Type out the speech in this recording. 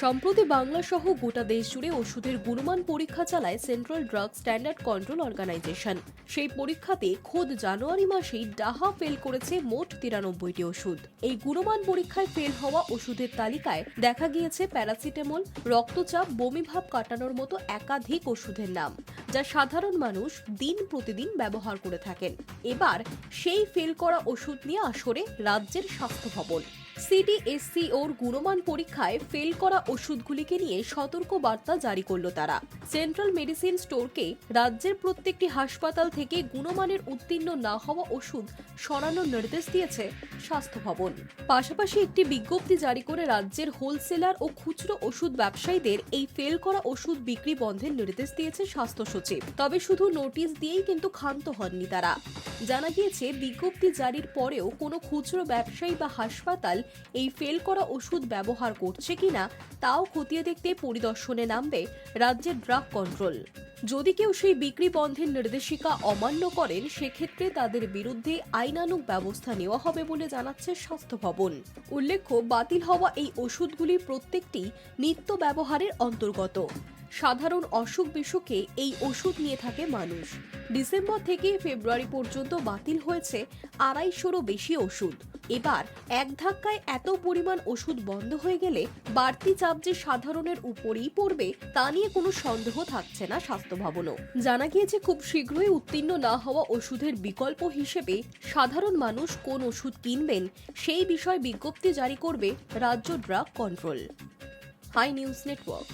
সম্প্রতি বাংলা সহ গোটা দেশ জুড়ে ওষুধের গুণমান পরীক্ষা চালায় central drug standard control organisation. সেই পরীক্ষাতে খোদ জানুয়ারি মাসেই ডাহা ফেল করেছে মোট 93টি ওষুধ। এই গুণমান পরীক্ষায় ফেল হওয়া ওষুধের তালিকায় দেখা গিয়েছে প্যারাসিটামল, রক্তচাপ, বমিভাব কাটানোর মতো একাধিক ওষুধের নাম, যা সাধারণ মানুষ দিন প্রতিদিন ব্যবহার করে থাকেন। এবার সেই ফেল করা ওষুধ নিয়ে আসরে রাজ্যের স্বাস্থ্য ভবন। সিডিএসসিওর গুণমান পরীক্ষায় ফেল করা ওষুধগুলিকে নিয়ে সতর্ক বার্তা জারি করল তারা। সেন্ট্রাল মেডিসিন স্টোরকে রাজ্যের প্রত্যেকটি হাসপাতাল থেকে গুণমানের উত্তীর্ণ না হওয়া ওষুধ সরানোর নির্দেশ দিয়েছে স্বাস্থ্য ভবন। পাশাপাশি একটি বিজ্ঞপ্তি জারি করে রাজ্যের হোলসেলার ও খুচরো ওষুধ ব্যবসায়ীদের এই ফেল করা ওষুধ বিক্রি বন্ধের নির্দেশ দিয়েছে স্বাস্থ্য সচিব। তবে শুধু নোটিশ দিয়েই কিন্তু ক্ষান্ত হননি তারা। জানা গিয়েছে, বিজ্ঞপ্তি জারির পরেও কোনো খুচরো ব্যবসায়ী বা হাসপাতাল এই ফেল করা ওষুধ ব্যবহার করছে কিনা তাও খতিয়ে দেখতে পরিদর্শনে নামবে রাজ্যের ড্রাগ কন্ট্রোল। যদি কেউ সেই বিক্রি বন্ধের নির্দেশিকা অমান্য করেন, সেক্ষেত্রে তাদের বিরুদ্ধে আইনানুগ ব্যবস্থা নেওয়া হবে বলে জানাচ্ছে স্বাস্থ্য ভবন। উল্লেখ্য, বাতিল হওয়া এই ওষুধগুলির প্রত্যেকটি নিত্য ব্যবহারের অন্তর্গত। সাধারণ অসুখ বিসুখে এই ওষুধ নিয়ে থাকে মানুষ। ডিসেম্বর থেকে ফেব্রুয়ারি পর্যন্ত বাতিল হয়েছে 250রও বেশি ওষুধ। এবার এক ধাক্কায় এত পরিমাণ ওষুধ বন্ধ হয়ে গেলে বাড়তি চাপ যে সাধারণের উপরেই পড়বে তা নিয়ে কোনো সন্দেহ থাকছে না স্বাস্থ্য ভবনও। জানা গিয়েছে, খুব শীঘ্রই উত্তীর্ণ না হওয়া ওষুধের বিকল্প হিসেবে সাধারণ মানুষ কোন ওষুধ কিনবেন সেই বিষয়ে বিজ্ঞপ্তি জারি করবে রাজ্য drug control. Hi News network.